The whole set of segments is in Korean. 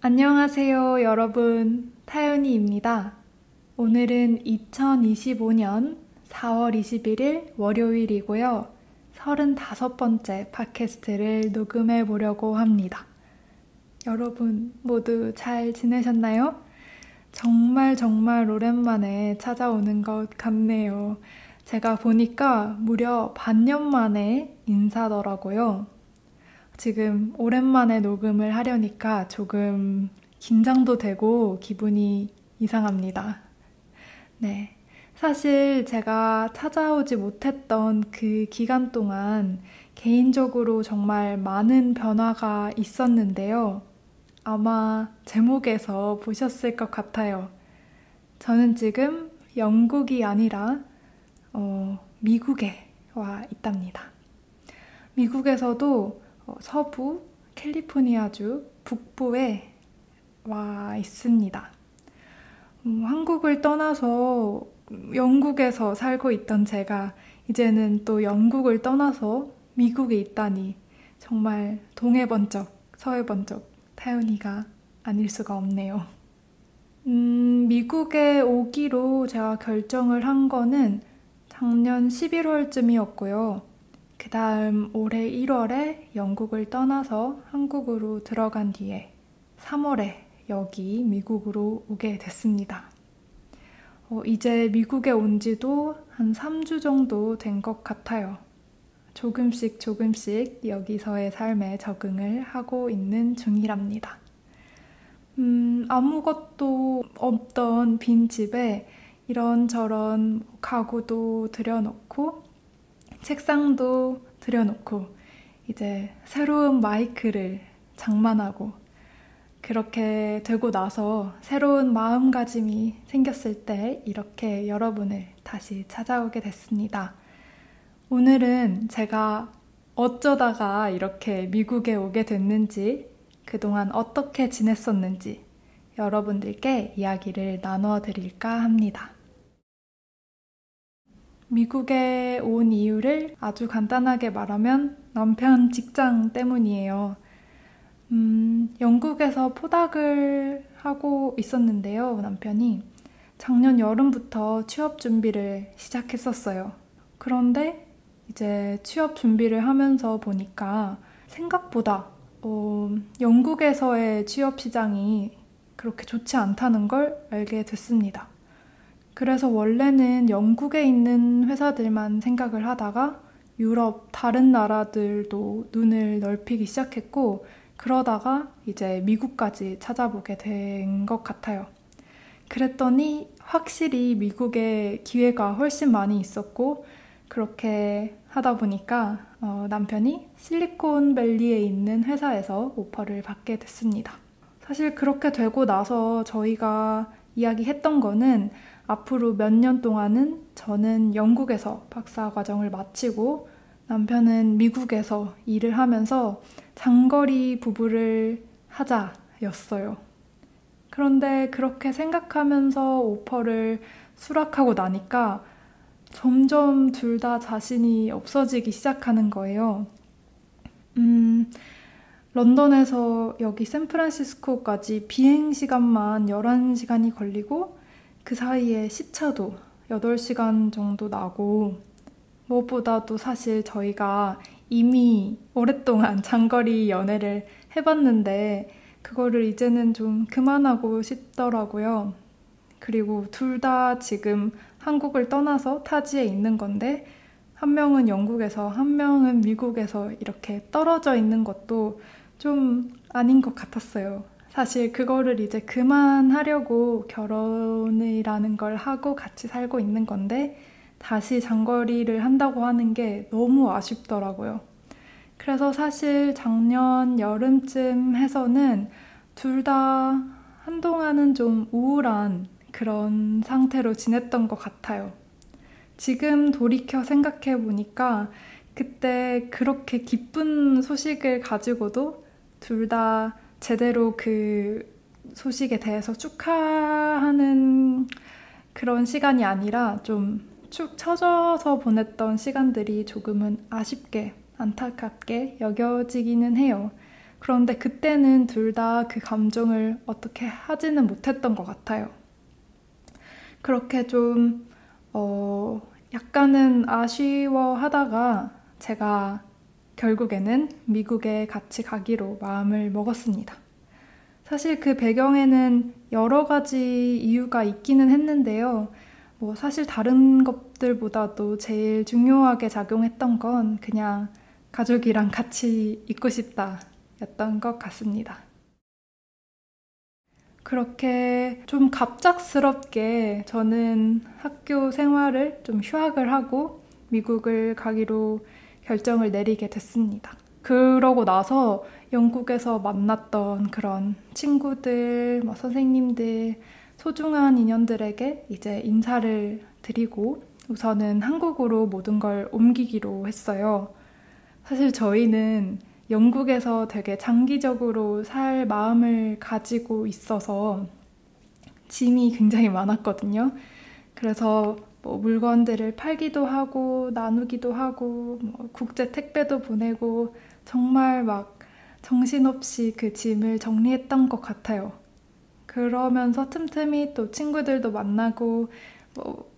안녕하세요, 여러분. 타연이입니다. 오늘은 2025년 4월 21일 월요일이고요. 35번째 팟캐스트를 녹음해 보려고 합니다. 여러분 모두 잘 지내셨나요? 정말 오랜만에 찾아오는 것 같네요. 제가 보니까 무려 반년 만에 인사더라고요. 지금 오랜만에 녹음을 하려니까 조금 긴장도 되고 기분이 이상합니다. 네. 사실 제가 찾아오지 못했던 그 기간 동안 개인적으로 정말 많은 변화가 있었는데요. 아마 제목에서 보셨을 것 같아요. 저는 지금 영국이 아니라 미국에 와 있답니다. 미국에서도 서부 캘리포니아주 북부에 와 있습니다. 한국을 떠나서 영국에서 살고 있던 제가 이제는 또 영국을 떠나서 미국에 있다니 정말 동해 번쩍 서해 번쩍 타연이가 아닐 수가 없네요. 미국에 오기로 제가 결정을 한 거는 작년 11월쯤이었고요. 그 다음 올해 1월에 영국을 떠나서 한국으로 들어간 뒤에 3월에 여기 미국으로 오게 됐습니다. 이제 미국에 온 지도 한 3주 정도 된 것 같아요. 조금씩 여기서의 삶에 적응을 하고 있는 중이랍니다. 아무것도 없던 빈 집에 이런저런 가구도 들여놓고 책상도 들여놓고 이제 새로운 마이크를 장만하고 그렇게 되고 나서 새로운 마음가짐이 생겼을 때 이렇게 여러분을 다시 찾아오게 됐습니다. 오늘은 제가 어쩌다가 이렇게 미국에 오게 됐는지, 그동안 어떻게 지냈었는지 여러분들께 이야기를 나눠 드릴까 합니다. 미국에 온 이유를 아주 간단하게 말하면 남편 직장 때문이에요. 영국에서 포닥을 하고 있었는데요, 남편이. 작년 여름부터 취업 준비를 시작했었어요. 그런데 이제 취업 준비를 하면서 보니까 생각보다 영국에서의 취업 시장이 그렇게 좋지 않다는 걸 알게 됐습니다. 그래서 원래는 영국에 있는 회사들만 생각을 하다가 유럽 다른 나라들도 눈을 넓히기 시작했고 그러다가 이제 미국까지 찾아보게 된 것 같아요. 그랬더니 확실히 미국에 기회가 훨씬 많이 있었고 그렇게 하다 보니까 남편이 실리콘밸리에 있는 회사에서 오퍼를 받게 됐습니다. 사실 그렇게 되고 나서 저희가 이야기했던 거는 앞으로 몇 년 동안은 저는 영국에서 박사과정을 마치고 남편은 미국에서 일을 하면서 장거리 부부를 하자였어요. 그런데 그렇게 생각하면서 오퍼를 수락하고 나니까 점점 둘 다 자신이 없어지기 시작하는 거예요. 런던에서 여기 샌프란시스코까지 비행 시간만 11시간이 걸리고 그 사이에 시차도 8시간 정도 나고 무엇보다도 사실 저희가 이미 오랫동안 장거리 연애를 해봤는데 그거를 이제는 좀 그만하고 싶더라고요. 그리고 둘 다 지금 한국을 떠나서 타지에 있는 건데 한 명은 영국에서 한 명은 미국에서 이렇게 떨어져 있는 것도 좀 아닌 것 같았어요. 사실 그거를 이제 그만하려고 결혼이라는 걸 하고 같이 살고 있는 건데 다시 장거리를 한다고 하는 게 너무 아쉽더라고요. 그래서 사실 작년 여름쯤 해서는 둘 다 한동안은 좀 우울한 그런 상태로 지냈던 것 같아요. 지금 돌이켜 생각해 보니까 그때 그렇게 기쁜 소식을 가지고도 둘 다 제대로 그 소식에 대해서 축하하는 그런 시간이 아니라 좀 축 처져서 보냈던 시간들이 조금은 아쉽게, 안타깝게 여겨지기는 해요. 그런데 그때는 둘 다 그 감정을 어떻게 하지는 못했던 것 같아요. 그렇게 좀 약간은 아쉬워하다가 제가 결국에는 미국에 같이 가기로 마음을 먹었습니다. 사실 그 배경에는 여러 가지 이유가 있기는 했는데요. 사실 다른 것들보다도 제일 중요하게 작용했던 건 그냥 가족이랑 같이 있고 싶다 였던 것 같습니다. 그렇게 좀 갑작스럽게 저는 학교 생활을 좀 휴학을 하고 미국을 가기로 결정을 내리게 됐습니다. 그러고 나서 영국에서 만났던 그런 친구들, 선생님들, 소중한 인연들에게 이제 인사를 드리고 우선은 한국으로 모든 걸 옮기기로 했어요. 사실 저희는 영국에서 되게 장기적으로 살 마음을 가지고 있어서 짐이 굉장히 많았거든요. 그래서 물건들을 팔기도 하고 나누기도 하고 국제 택배도 보내고 정말 막 정신없이 그 짐을 정리했던 것 같아요. 그러면서 틈틈이 또 친구들도 만나고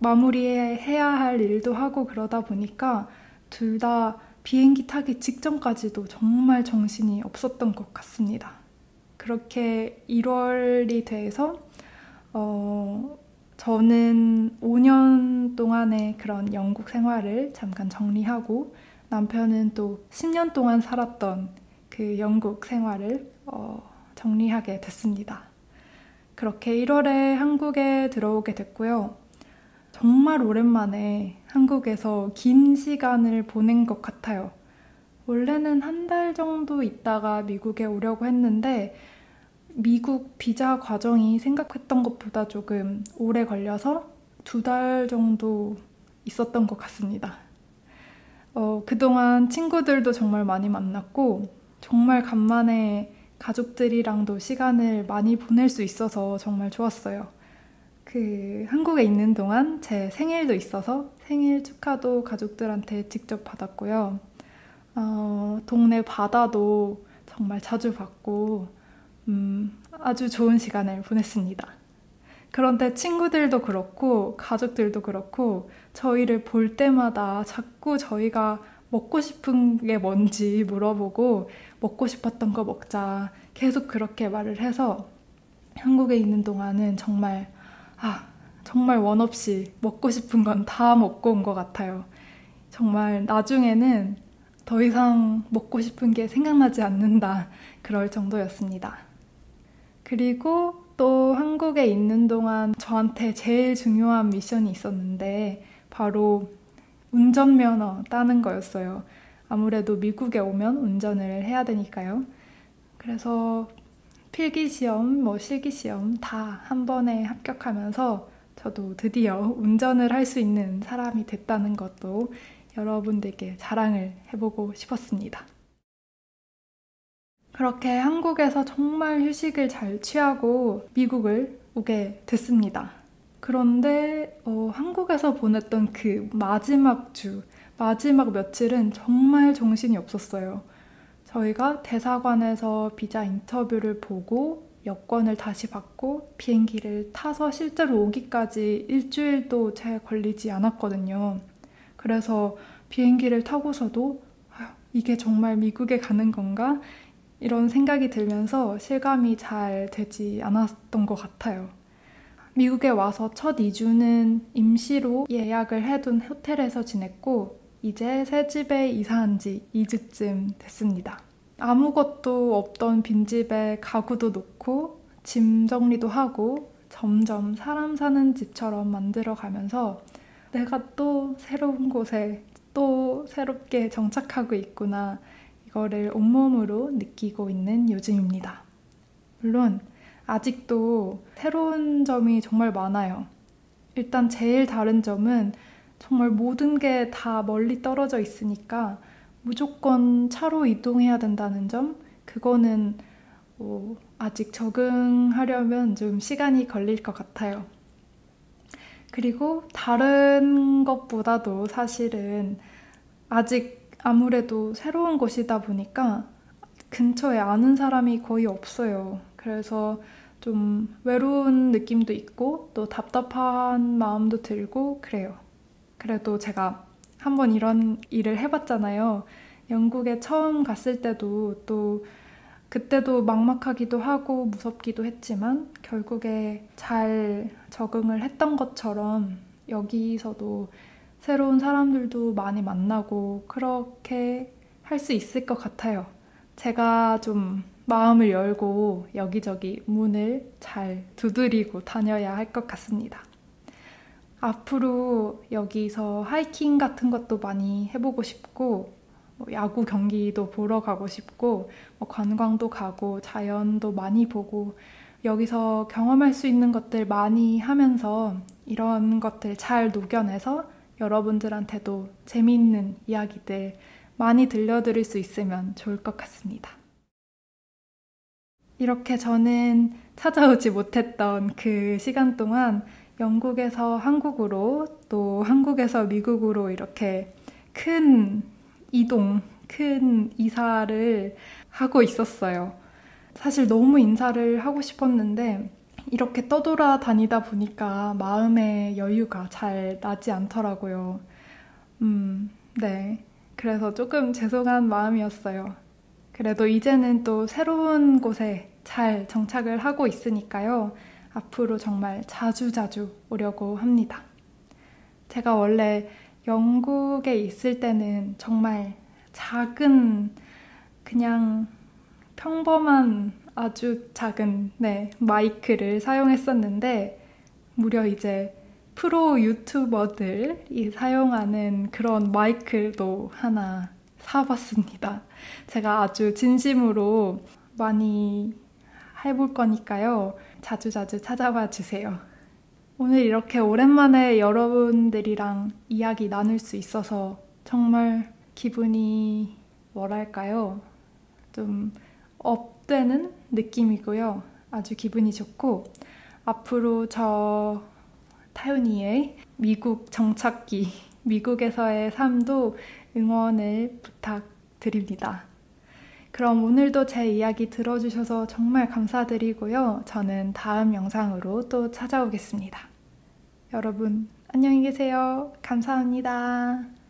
마무리해야 할 일도 하고 그러다 보니까 둘 다 비행기 타기 직전까지도 정말 정신이 없었던 것 같습니다. 그렇게 1월이 돼서 저는 5년 동안의 그런 영국 생활을 잠깐 정리하고 남편은 또 10년 동안 살았던 그 영국 생활을 정리하게 됐습니다. 그렇게 1월에 한국에 들어오게 됐고요. 정말 오랜만에 한국에서 긴 시간을 보낸 것 같아요. 원래는 한 달 정도 있다가 미국에 오려고 했는데 미국 비자 과정이 생각했던 것보다 조금 오래 걸려서 2달 정도 있었던 것 같습니다. 그동안 친구들도 정말 많이 만났고 정말 간만에 가족들이랑도 시간을 많이 보낼 수 있어서 정말 좋았어요. 한국에 있는 동안 제 생일도 있어서 생일 축하도 가족들한테 직접 받았고요. 동네 바다도 정말 자주 봤고 아주 좋은 시간을 보냈습니다. 그런데 친구들도 그렇고 가족들도 그렇고 저희를 볼 때마다 자꾸 저희가 먹고 싶은 게 뭔지 물어보고 먹고 싶었던 거 먹자 계속 그렇게 말을 해서 한국에 있는 동안은 정말 원 없이 먹고 싶은 건 다 먹고 온 것 같아요. 정말 나중에는 더 이상 먹고 싶은 게 생각나지 않는다 그럴 정도였습니다. 그리고 또 한국에 있는 동안 저한테 제일 중요한 미션이 있었는데 바로 운전면허 따는 거였어요. 아무래도 미국에 오면 운전을 해야 되니까요. 그래서 필기시험, 실기시험 다 한 번에 합격하면서 저도 드디어 운전을 할 수 있는 사람이 됐다는 것도 여러분들께 자랑을 해보고 싶었습니다. 그렇게 한국에서 정말 휴식을 잘 취하고 미국을 오게 됐습니다. 그런데 한국에서 보냈던 그 마지막 며칠은 정말 정신이 없었어요. 저희가 대사관에서 비자 인터뷰를 보고 여권을 다시 받고 비행기를 타서 실제로 오기까지 일주일도 채 걸리지 않았거든요. 그래서 비행기를 타고서도 이게 정말 미국에 가는 건가? 이런 생각이 들면서 실감이 잘 되지 않았던 것 같아요. 미국에 와서 첫 2주는 임시로 예약을 해둔 호텔에서 지냈고 이제 새 집에 이사한 지 2주쯤 됐습니다. 아무것도 없던 빈집에 가구도 놓고 짐 정리도 하고 점점 사람 사는 집처럼 만들어가면서 내가 또 새로운 곳에 또 새롭게 정착하고 있구나 이거를 온몸으로 느끼고 있는 요즘입니다. 물론 아직도 새로운 점이 정말 많아요. 일단 제일 다른 점은 정말 모든 게 다 멀리 떨어져 있으니까 무조건 차로 이동해야 된다는 점, 그거는 아직 적응하려면 좀 시간이 걸릴 것 같아요. 그리고 다른 것보다도 사실은 아직 아무래도 새로운 곳이다 보니까 근처에 아는 사람이 거의 없어요. 그래서 좀 외로운 느낌도 있고 또 답답한 마음도 들고 그래요. 그래도 제가 한번 이런 일을 해봤잖아요. 영국에 처음 갔을 때도 또 그때도 막막하기도 하고 무섭기도 했지만 결국에 잘 적응을 했던 것처럼 여기서도 새로운 사람들도 많이 만나고 그렇게 할 수 있을 것 같아요. 제가 좀 마음을 열고 여기저기 문을 잘 두드리고 다녀야 할 것 같습니다. 앞으로 여기서 하이킹 같은 것도 많이 해보고 싶고 야구 경기도 보러 가고 싶고 관광도 가고 자연도 많이 보고 여기서 경험할 수 있는 것들 많이 하면서 이런 것들 잘 녹여내서 여러분들한테도 재미있는 이야기들 많이 들려드릴 수 있으면 좋을 것 같습니다. 이렇게 저는 찾아오지 못했던 그 시간 동안 영국에서 한국으로 또 한국에서 미국으로 이렇게 큰 이동, 큰 이사를 하고 있었어요. 사실 너무 인사를 하고 싶었는데 이렇게 떠돌아다니다 보니까 마음의 여유가 잘 나지 않더라고요. 네. 그래서 조금 죄송한 마음이었어요. 그래도 이제는 또 새로운 곳에 잘 정착을 하고 있으니까요. 앞으로 정말 자주자주 오려고 합니다. 제가 원래 영국에 있을 때는 정말 작은, 그냥 평범한 아주 작은 마이크를 사용했었는데 무려 이제 프로 유튜버들이 사용하는 그런 마이크도 하나 사봤습니다. 제가 아주 진심으로 많이 해볼 거니까요. 자주자주 찾아와 주세요. 오늘 이렇게 오랜만에 여러분들이랑 이야기 나눌 수 있어서 정말 기분이 뭐랄까요? 좀 업되는 느낌이고요. 아주 기분이 좋고 앞으로 저 타윤이의 미국 정착기, 미국에서의 삶도 응원을 부탁드립니다. 그럼 오늘도 제 이야기 들어주셔서 정말 감사드리고요. 저는 다음 영상으로 또 찾아오겠습니다. 여러분, 안녕히 계세요. 감사합니다.